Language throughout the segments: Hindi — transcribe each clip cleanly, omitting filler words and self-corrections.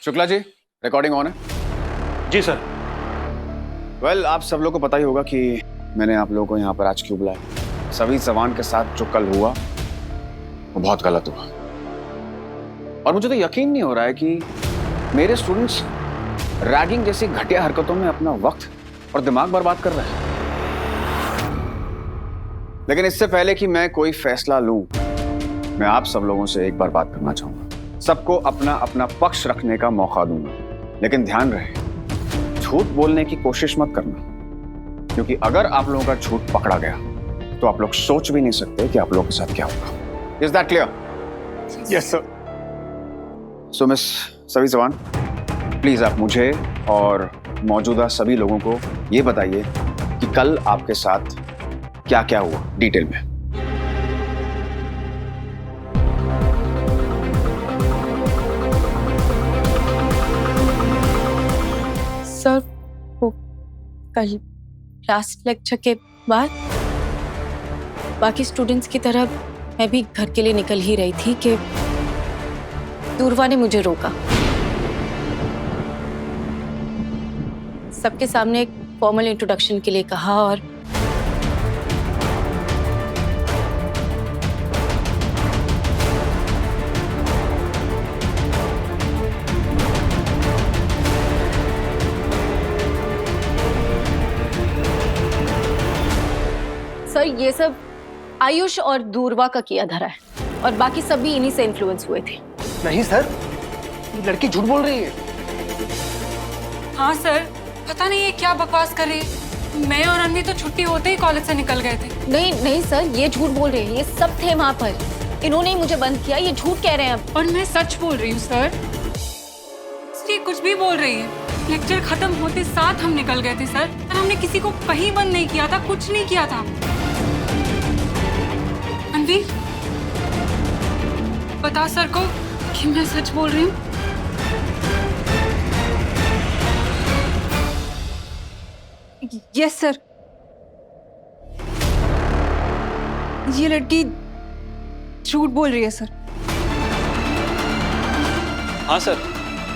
शुक्ला जी, रिकॉर्डिंग ऑन है? जी सर। वेल, आप सब लोगों को पता ही होगा कि मैंने आप लोगों को यहाँ पर आज क्यों बुलाया। सभी जवान के साथ जो कल हुआ वो बहुत गलत हुआ, और मुझे तो यकीन नहीं हो रहा है कि मेरे स्टूडेंट्स रैगिंग जैसी घटिया हरकतों में अपना वक्त और दिमाग बर्बाद कर रहे हैं। लेकिन इससे पहले कि मैं कोई फैसला लूं, मैं आप सब लोगों से एक बार बात करना चाहूंगा। सबको अपना अपना पक्ष रखने का मौका दूंगा, लेकिन ध्यान रहे झूठ बोलने की कोशिश मत करना, क्योंकि अगर आप लोगों का झूठ पकड़ा गया तो आप लोग सोच भी नहीं सकते कि आप लोगों के साथ क्या होगा। Is that clear? Yes sir. So miss सभी जवान, प्लीज आप मुझे और मौजूदा सभी लोगों को ये बताइए कि कल आपके साथ क्या क्या हुआ डिटेल में। सर, वो कल लास्ट लेक्चर के बाद बाकी स्टूडेंट्स की तरह मैं भी घर के लिए निकल ही रही थी कि दूरवा ने मुझे रोका। सबके सामने एक फॉर्मल इंट्रोडक्शन के लिए कहा और सर, ये सब आयुष और दूरवा का किया धरा है और बाकी सब भी इन्हीं से इन्फ्लुएंस हुए थे। नहीं सर, ये लड़की झूठ बोल रही है। हाँ सर, पता नहीं ये क्या बकवास कर रही है। मैं और अनवी तो छुट्टी होते ही कॉलेज से निकल गए थे। नहीं नहीं सर, ये झूठ बोल रहे हैं। ये सब थे वहाँ पर, इन्होंने ही मुझे बंद किया। ये झूठ कह रहे हैं अब। और मैं सच बोल रही हूँ सर। ये कुछ भी बोल रही है। लेक्चर खत्म होते साथ हम निकल गए थे सर, और हमने किसी को कहीं बंद नहीं किया था, कुछ नहीं किया था। अनवी, बता सर को कि मैं सच बोल रही हूँ। यस सर, ये लड़की झूठ बोल रही है सर। हाँ सर,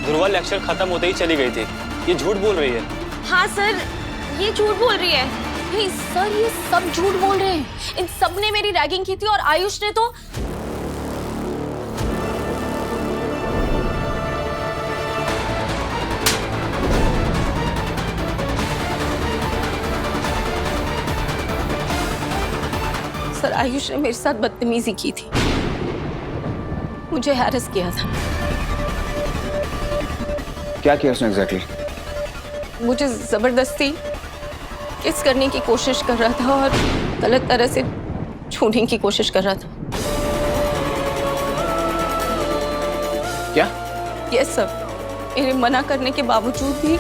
ध्रुवा लेक्चर खत्म होते ही चली गई थी। ये झूठ बोल रही है। हाँ सर, ये झूठ बोल रही है। नहीं सर, ये सब झूठ बोल रहे हैं। इन सब ने मेरी रैगिंग की थी और आयुष ने तो सर, आयुष ने मेरे साथ बदतमीजी की थी, मुझे हैरेस किया था। क्या किया उसने एग्जैक्टली? मुझे जबरदस्ती किस करने की कोशिश कर रहा था और गलत तरह से छूने की कोशिश कर रहा था। क्या? यस सर, मेरे मना करने के बावजूद भी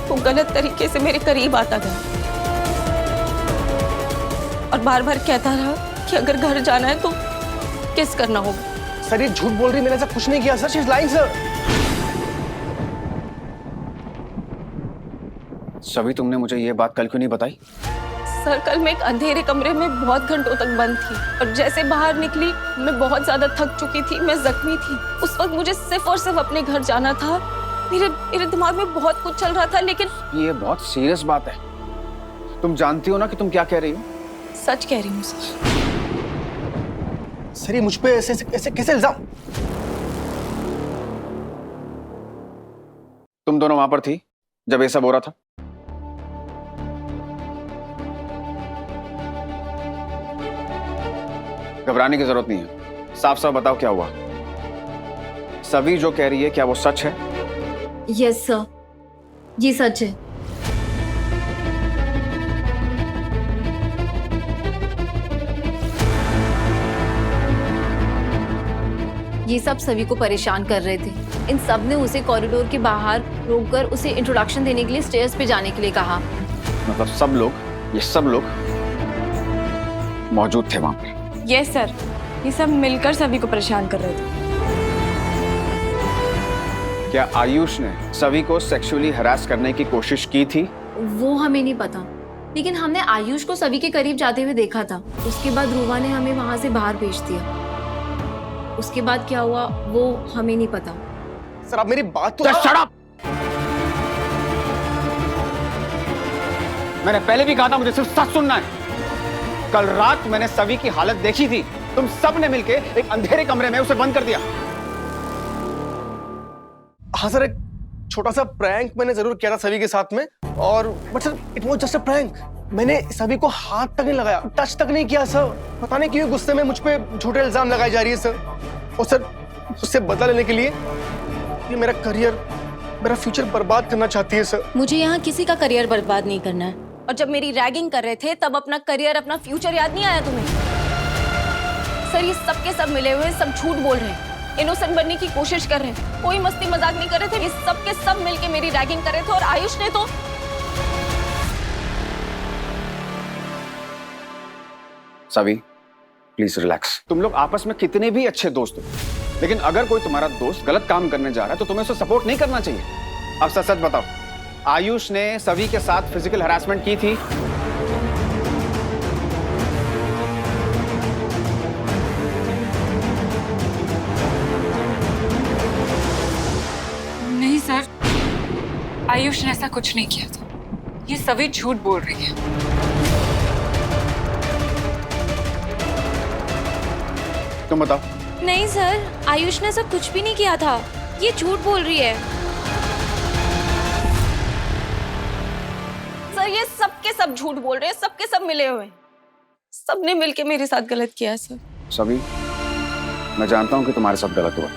वो गलत तरीके से मेरे करीब आता गया और बार बार कहता रहा कि अगर घर जाना है तो किस करना होगा। सर ये झूठ बोल रही है, मैंने ऐसा कुछ नहीं किया sir. She is lying sir. सभी, तुमने मुझे ये बात कल क्यों नहीं बताई? सर, कल मैं एक अंधेरे कमरे में बहुत घंटों तक बंद थी और जैसे बाहर निकली मैं बहुत ज्यादा थक चुकी थी, मैं जख्मी थी। उस वक्त मुझे सिर्फ और सिर्फ अपने घर जाना था। मेरे दिमाग में बहुत कुछ चल रहा था, लेकिन ये बहुत सीरियस बात है। तुम जानती हो ना कि तुम क्या कह रही हो? सच कह रही हूँ सर। सर ये मुझ पे ऐसे ऐसे कैसे इल्जाम? तुम दोनों वहां पर थी जब ये सब हो रहा था? घबराने की जरूरत नहीं है, साफ साफ बताओ क्या हुआ। सभी जो कह रही है, क्या वो सच है? यस सर, ये सच है। ये सब सभी को परेशान कर रहे थे। इन सब ने उसे कॉरिडोर के बाहर रोककर उसे इंट्रोडक्शन देने के लिए स्टेयर्स पे जाने के लिए कहा। मतलब सब लोग, ये सब लोग मौजूद थे वहां पर? यस सर, ये सब मिलकर सभी को परेशान कर रहे थे। क्या आयुष ने सभी को सेक्सुअली हरास करने की कोशिश की थी? वो हमें नहीं पता, लेकिन हमने आयुष को सभी के करीब जाते हुए देखा था। उसके बाद ध्रुवा ने हमें वहां से बाहर भेज दिया। उसके बाद क्या हुआ वो हमें नहीं पता। सर आप मेरी बात तो Just shut up! मैंने पहले भी कहा था मुझे सिर्फ सच सुनना है। कल रात मैंने सवी की हालत देखी थी। तुम सब ने मिलके एक अंधेरे कमरे में उसे बंद कर दिया। हाँ सर, एक छोटा सा प्रैंक मैंने जरूर किया था सभी के साथ में, और but sir it was just a prank. मैंने सभी को हाथ तक नहीं लगाया, टच तक नहीं किया सर। पता नहीं क्यों गुस्से में मुझ पे झूठे इल्जाम लगाए जा रही है सर। और सर उससे बदला लेने के लिए ये मेरा करियर, मेरा फ्यूचर बर्बाद करना चाहती है सर। मुझे यहाँ किसी का करियर बर्बाद नहीं करना है। और जब मेरी रैगिंग कर रहे थे तब अपना करियर, अपना फ्यूचर याद नहीं आया तुम्हें? सर ये सब के सब मिले हुए सब झूठ बोल रहे हैं, इनोसेंट बनने की कोशिश कर रहे हैं, कोई मस्ती मजाक नहीं कर रहे थे। ये सब के सब मिलके मेरी रैगिंग कर रहे थे। और आयुष ने तो सवी प्लीज रिलैक्स। तुम लोग आपस में कितने भी अच्छे दोस्त हो, लेकिन अगर कोई तुम्हारा दोस्त गलत काम करने जा रहा है तो तुम्हें उसे सपोर्ट नहीं करना चाहिए। अब सच सच बताओ, आयुष ने सवी के साथ फिजिकल हरासमेंट की थी? नहीं सर, आयुष ने ऐसा कुछ नहीं किया था। ये सभी झूठ बोल रही है। तुम बताओ। नहीं सर, आयुष ने सब कुछ भी नहीं किया था, ये झूठ बोल रही है। सर ये सब के सब झूठ बोल रहे हैं, सब के सब मिले हुए, सबने मिलके मेरे साथ गलत किया है सर। सभी मैं जानता हूं कि तुम्हारे साथ गलत हुआ,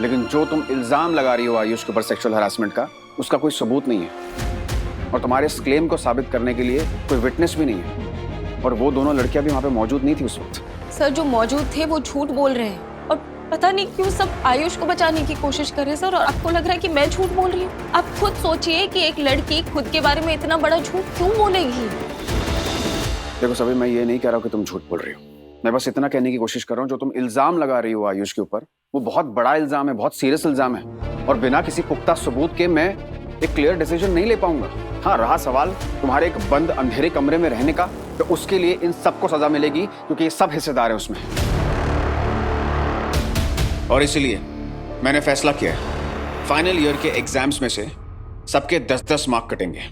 लेकिन जो तुम इल्जाम लगा रही हो आयुष के ऊपर सेक्सुअल हरासमेंट का, उसका कोई सबूत नहीं है। और तुम्हारे इस क्लेम को साबित करने के लिए कोई विटनेस भी नहीं है। और वो दोनों लड़कियां भी वहां पे मौजूद नहीं थी उस वक्त। सर जो मौजूद थे वो झूठ बोल रहे हैं, और पता नहीं क्यों सब आयुष को बचाने की कोशिश कर रहे हैं सर। और आपको लग रहा है कि मैं झूठ बोल रही हूँ? आप खुद सोचिए कि एक लड़की खुद के बारे में इतना बड़ा झूठ क्यों बोलेगी? देखो सभी, मैं ये नहीं कह रहा हूँ कि तुम झूठ बोल रही हो। मैं बस इतना कहने की कोशिश कर रहा हूँ, जो तुम इल्जाम लगा रही हो आयुष के ऊपर, वो बहुत बड़ा इल्जाम है, बहुत सीरियस इल्जाम है। और बिना किसी पुख्ता सबूत के मैं एक क्लियर डिसीजन नहीं ले पाऊंगा। हाँ, रहा सवाल तुम्हारे एक बंद अंधेरे कमरे में रहने का, तो उसके लिए इन सबको सजा मिलेगी, क्योंकि ये सब हिस्सेदार है उसमें। और इसीलिए मैंने फैसला किया है, फाइनल ईयर के एग्जाम्स में से सबके 10-10 मार्क कटेंगे।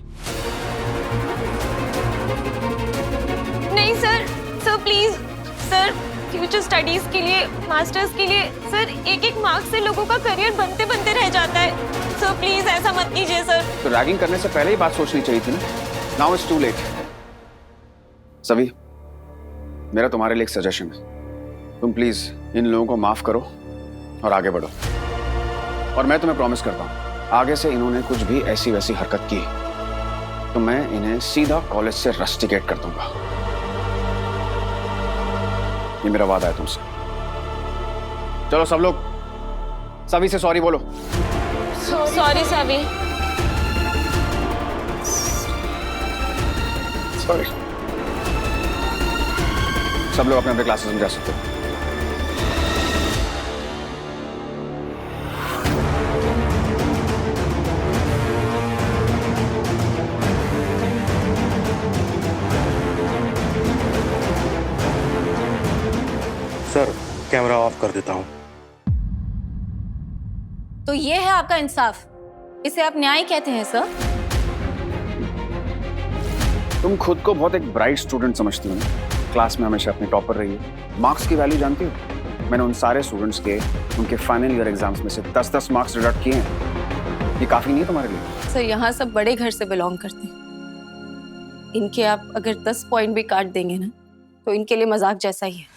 नहीं sir, sir please sir, future studies के लिए, मास्टर्स के लिए सर, एक मार्क्स से लोगों का करियर बनते बनते रह जाता है। सर प्लीज ऐसा मत कीजिए सर। तो रैगिंग करने से पहले ही बात सोचनी चाहिए थी ना। Now it's too late. सभी मेरा तुम्हारे लिए एक सजेशन है, तुम प्लीज इन लोगों को माफ करो और आगे बढ़ो। और मैं तुम्हें प्रॉमिस करता हूं, आगे से इन्होंने कुछ भी ऐसी वैसी हरकत की तो मैं इन्हें सीधा कॉलेज से रस्टिकेट कर दूंगा। ये मेरा वादा है तुमसे। चलो सब लोग सभी से सॉरी बोलो। सॉरी सभी। सॉरी। सब लोग अपने अपने क्लासेस में जा सकते हो। सर कैमरा ऑफ कर देता हूं। तो ये है आपका इंसाफ, इसे आप न्याय कहते हैं सर? तुम खुद को बहुत एक ब्राइट स्टूडेंट समझती हो ना, क्लास में हमेशा अपनी टॉपर रही हो, मार्क्स की वैल्यू जानती हो। मैंने उन सारे स्टूडेंट्स के उनके फाइनल ईयर एग्जाम्स में से 10-10 मार्क्स डिडक्ट किए हैं। ये काफी नहीं है तुम्हारे लिए? सर यहाँ सब बड़े घर से बिलोंग करते हैं, इनके आप अगर 10 पॉइंट भी काट देंगे ना तो इनके लिए मजाक जैसा ही है।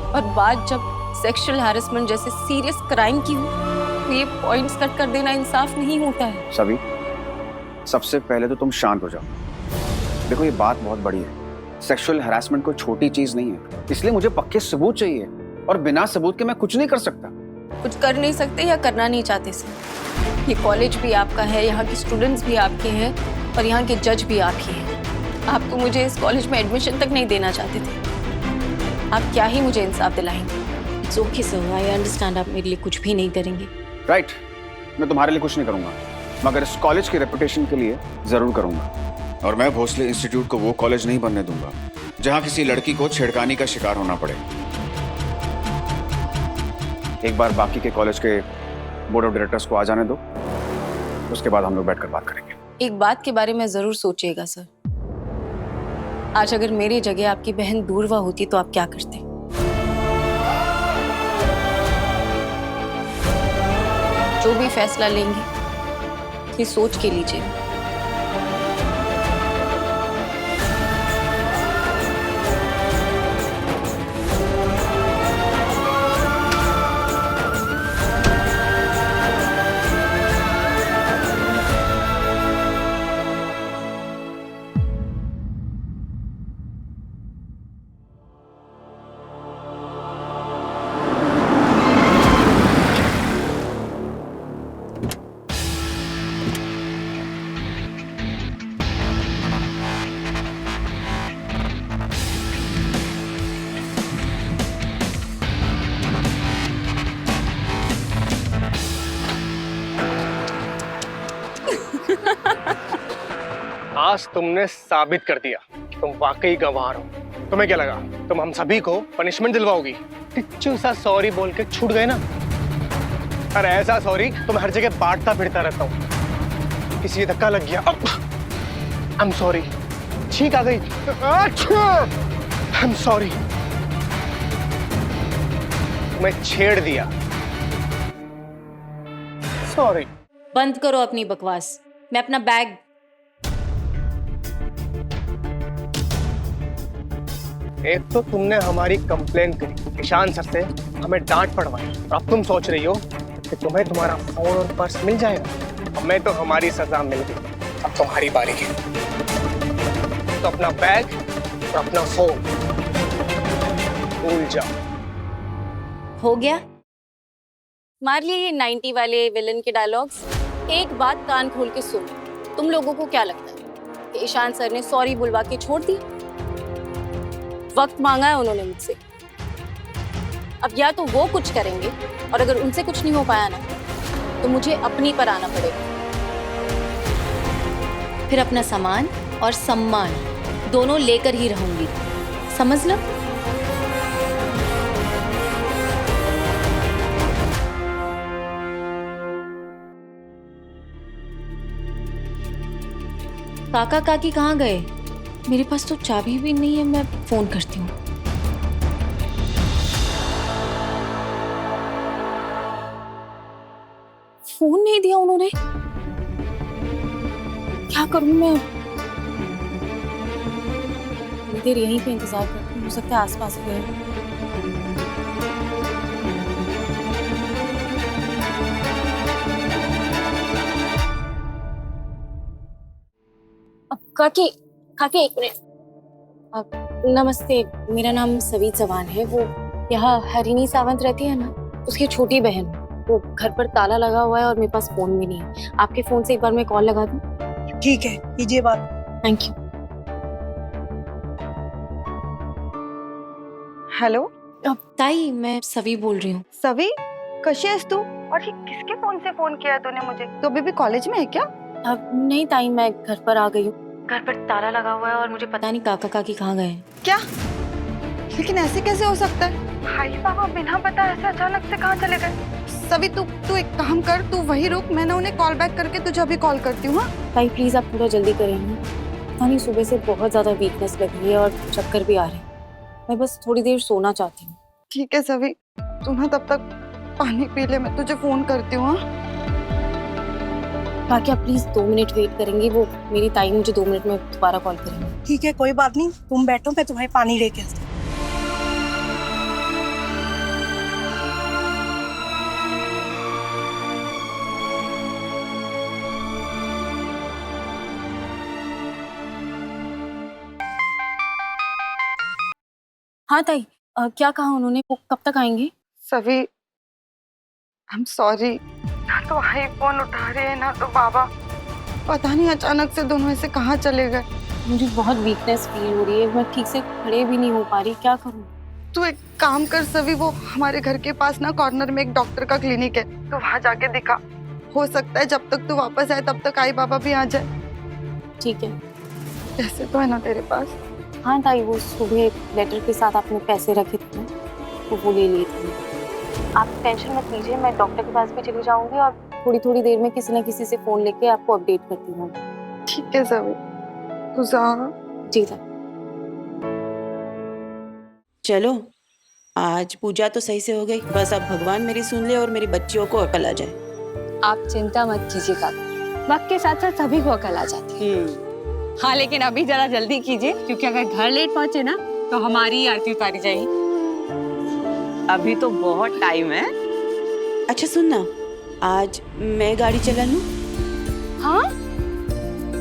और बात जब सेक्सुअल हैरेसमेंट जैसे सीरियस क्राइम की हो तो ये पॉइंट्स कट कर देना इंसाफ नहीं होता है। सभी सबसे पहले तो तुम शांत हो जाओ। देखो ये बात बहुत बड़ी है, सेक्सुअल हैरेसमेंट कोई छोटी चीज नहीं है, इसलिए मुझे पक्के सबूत चाहिए, और बिना सबूत के मैं कुछ नहीं कर सकता। कुछ कर नहीं सकते या करना नहीं चाहते सर। ये कॉलेज भी आपका है, यहाँ के स्टूडेंट्स भी आपके हैं, और यहाँ के जज भी आप ही हैं। आप तो मुझे इस कॉलेज में एडमिशन तक नहीं देना चाहते थे, आप क्या ही मुझे इंसाफ दिलाएंगे? It's okay sir, I understand, आप मेरे लिए कुछ भी नहीं करेंगे। राइट, मैं तुम्हारे लिए कुछ नहीं करूंगा, मगर इस कॉलेज की रेपुटेशन के लिए जरूर करूंगा। और मैं भोसले इंस्टीट्यूट को वो कॉलेज नहीं बनने दूंगा जहां किसी लड़की को छेड़खानी का शिकार होना पड़े। एक बार बाकी के कॉलेज के बोर्ड ऑफ डायरेक्टर्स को आ जाने दो, उसके बाद हम लोग बैठकर बात करेंगे। एक बात के बारे में जरूर सोचिएगा सर। आज अगर मेरी जगह आपकी बहन दूरवा होती तो आप क्या करते? जो भी फैसला लेंगे ये सोच के लीजिए। आज तुमने साबित कर दिया कि तुम वाकई गंवार हो। तुम्हें क्या लगा तुम हम सभी को पनिशमेंट दिलवाओगी? टिच्चू सा सॉरी बोल के छूट गए ना। अरे ऐसा सॉरी तुम हर जगह बांटता फिरता रहता हूँ। किसी से धक्का लग गया, आई एम सॉरी, छींक आ गई, आई एम सॉरी, तुम्हें छेड़ दिया, सॉरी। बंद करो अपनी बकवास। मैं अपना बैग। एक तो तुमने हमारी कंप्लेन करी, ईशान सर से हमें डांट पड़वाई, अब तुम सोच रही हो कि तुम्हें तुम्हारा फोन और पर्स मिल जाएगा। हमें तो हमारी सजा मिल गई, अब तुम्हारी बारी है। तो अपना बैग और अपना फोन भूल जाओ। हो गया? मार लिए ये 90 वाले विलन के डायलॉग्स। एक बात कान खोल के सुन, तुम लोगों को क्या लगता है कि ईशान सर ने सॉरी बुलवा के छोड़ दी? वक्त मांगा है उन्होंने मुझसे। अब या तो वो कुछ करेंगे और अगर उनसे कुछ नहीं हो पाया ना तो मुझे अपनी पर आना पड़ेगा। फिर अपना सामान और सम्मान दोनों लेकर ही रहूंगी, समझ लो। काका काकी कहाँ गए? मेरे पास तो चाबी भी नहीं है, मैं फोन करती हूँ। फोन नहीं दिया उन्होंने, क्या करूँ मैं? थोड़ी देर यहीं पे इंतजार करती हूँ, हो सकता है आसपास ही है। काकी काकी एक मिनट। नमस्ते, मेरा नाम सवी चौहान है। वो यहाँ हरिणी सावंत रहती है ना, उसकी छोटी बहन। वो घर पर ताला लगा हुआ है और मेरे पास फोन भी नहीं है। आपके फोन से एक बार मैं कॉल लगा दूं? ठीक है, कीजिए बात। Thank you. हॅलो ताई, मैं सवी बोल रही हूँ। सवी, कशी आहेस तू? और ये किसके फोन से फोन किया तूने मुझे? तो अभी भी कॉलेज में है क्या? अब नहीं ताई, मैं घर पर आ गई हूँ। घर पर ताला लगा हुआ है और मुझे पता नहीं काका काकी कहाँ गए हैं। क्या? लेकिन ऐसे कैसे हो सकता है? भाई बाबा बिना पता ऐसे अचानक से कहाँ चले गए? सवी तू एक काम कर, तू वही रुक, मैं ना उन्हें कॉल बैक करके तुझे अभी कॉल करती हूँ। ताई प्लीज आप थोड़ा जल्दी करेंगे। पता नहीं सुबह से बहुत ज्यादा वीकनेस लग रही है और चक्कर भी आ रहे हैं। मैं बस थोड़ी देर सोना चाहती हूँ। ठीक है सवी, तू ना तब तक पानी पी ले, मैं तुझे फोन करती हूँ। बाकी आप प्लीज 2 मिनट वेट करेंगे, वो मेरी ताई मुझे 2 मिनट में दोबारा कॉल करेंगे। ठीक है, कोई बात नहीं, तुम बैठो, मैं तुम्हें पानी लेके आती हूँ। हाँ ताई, क्या कहा उन्होंने? वो कब तक आएंगे? सवी, आई एम सॉरी, ना तो भाई फोन उठा रहे हैं ना तो बाबा, पता नहीं अचानक से दोनों ऐसे कहाँ चले गए। मुझे बहुत वीकनेस फील हो रही है, मैं ठीक से खड़े भी नहीं हो पा रही, क्या करूँ? तू एक काम कर सवी, वो हमारे घर के पास ना कॉर्नर में एक डॉक्टर का क्लिनिक है, तो वहाँ जाके दिखा। हो सकता है जब तक तू वापस आए तब तक आई बाबा भी आ जाए। ठीक है। पैसे तो है ना तेरे पास? हाँ ताई, वो सुबह लेटर के साथ आपने पैसे रखे थे ना, तो वो ले लिए थे। आप टेंशन मत लीजिए, मैं डॉक्टर के पास भी चली जाऊंगी और थोड़ी थोड़ी देर में किसी न किसी से फोन लेके आपको अपडेट करती हूँ। ठीक है सभी, तू जा। जी सर। चलो, आज पूजा तो सही से हो गई, बस अब भगवान मेरी सुन ले और मेरी बच्चियों को अकल आ जाए। आप चिंता मत कीजिए काका, वक्त के साथ साथ सभी को अकल आ जाती है। हाँ लेकिन अभी जरा जल्दी कीजिए, क्योंकि अगर घर लेट पहुंचे ना तो हमारी ही आरती उतारी जाएगी। अभी तो बहुत टाइम है। अच्छा सुन ना, आज मैं गाड़ी चला लूं? हाँ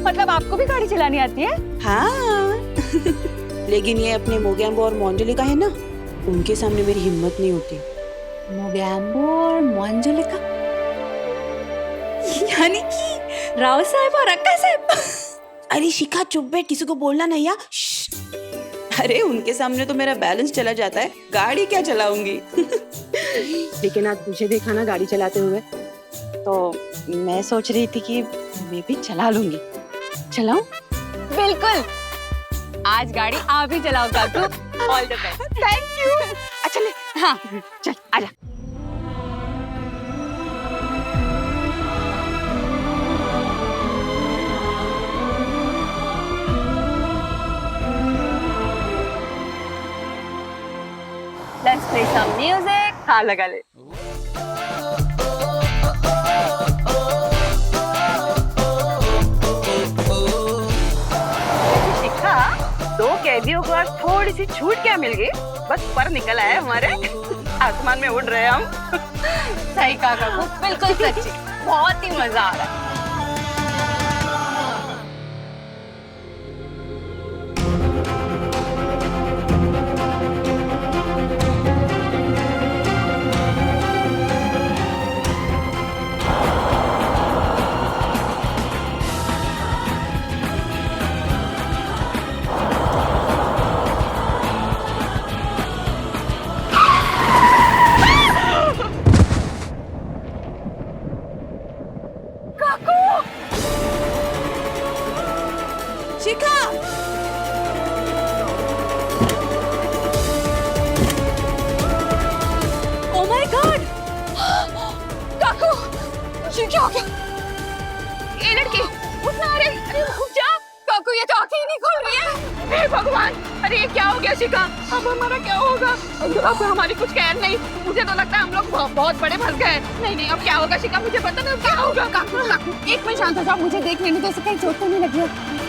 मतलब आपको भी गाड़ी चलानी आती है? हाँ लेकिन ये अपने मोगैम्बो और मोंजलिका है ना, उनके सामने मेरी हिम्मत नहीं होती। मोगैम्बो और मोंजलिका यानी कि राव साहब और अक्का साहब। अरे शिखा चुप बैठ, किसी को बोलना नहीं यार। अरे उनके सामने तो मेरा बैलेंस चला जाता है, गाड़ी क्या चलाऊंगी। लेकिन आज तुझे देखा ना गाड़ी चलाते हुए, तो मैं सोच रही थी कि मैं भी चला लूंगी। चलाऊं? बिल्कुल, आज गाड़ी आप ही चलाओ काकू। All the best. Thank you. अच्छा ले, हाँ चल आजा। Let's play some music. हाँ लगा ले। शिखा, 2 कैदियों को आज थोड़ी सी छूट क्या मिल गई, बस पर निकल आए हमारे। आसमान में उड़ रहे हम। सही कहा काकू, बिल्कुल सच्ची, बहुत ही मजा आ रहा है। शिखा, ओह माय गॉड, काकू ये क्या हो गया? ये लड़की उठना, अरे उठ जा काकू, ये तो आंखें ही नहीं खुल रही है। हे भगवान, अरे ये क्या हो गया शिखा? अब हमारा क्या होगा? अब हमारी कुछ खैर नहीं, मुझे तो लगता है हम लोग बहुत बड़े फंस गए। नहीं अब क्या होगा शिखा, मुझे पता नहीं क्या होगा। काकू एक मिनट शांत हो जाओ, मुझे देख लेने दो, इसे कहीं चोट तो नहीं लगी है।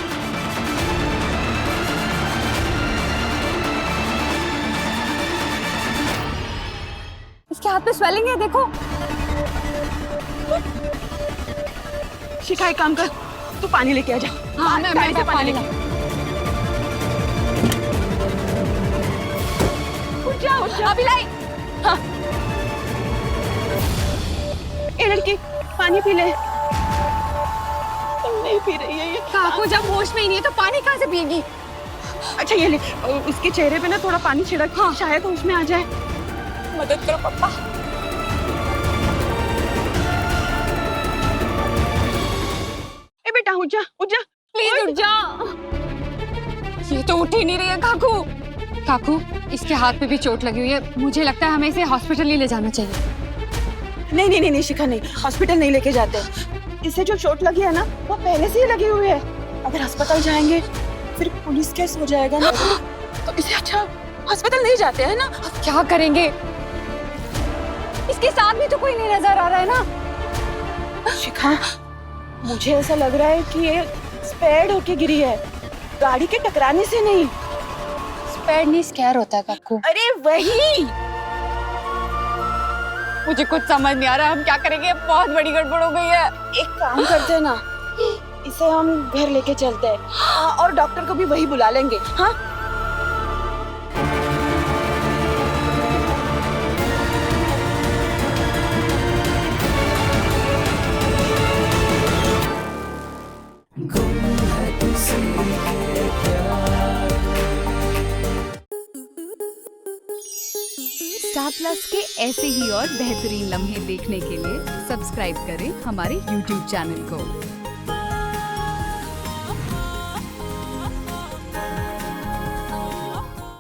इसके हाथ पे स्वेलिंग है, देखो। शिखा एक काम कर, तू पानी लेके आ जा। हाँ मैं पानी ला। उठ जा। अभी लाई। हाँ। ए लड़की, पानी पी ले। नहीं पी रही है ये। काकू जब होश में ही नहीं है तो पानी कहाँ से पिएगी? अच्छा ये ले, उसके चेहरे पे ना थोड़ा पानी छिड़क, हाँ शायद होश में आ जाए। मदद करो पापा। ए बेटा उठ जा प्लीज उठ जा। ये तो उठ ही नहीं रही है काकू। काकू इसके हाथ पे भी चोट लगी हुई है, मुझे लगता है हमें इसे हॉस्पिटल ही ले जाना चाहिए। नहीं शिखा, नहीं हॉस्पिटल नहीं लेके जाते। इसे जो चोट लगी है ना, वो पहले से ही लगी हुई है। अगर अस्पताल जाएंगे फिर पुलिस केस हो जाएगा ना, तो इससे अच्छा अस्पताल नहीं जाते हैं ना। अब क्या करेंगे? इसके साथ भी तो कोई नहीं नजर आ रहा है ना। शिखा, मुझे ऐसा लग रहा है कि ये स्पेड होके गिरी है, गाड़ी के टकराने से नहीं। स्पेड नहीं स्कैर होता है काकू। अरे वही, मुझे कुछ समझ नहीं आ रहा, हम क्या करेंगे? बहुत बड़ी गड़बड़ हो गई है। एक काम करते हैं ना, इसे हम घर लेके चलते हैं। हाँ, और डॉक्टर को भी वही बुला लेंगे। हाँ स्टार प्लस के ऐसे ही और बेहतरीन लम्हे देखने के लिए सब्सक्राइब करें हमारे YouTube चैनल को।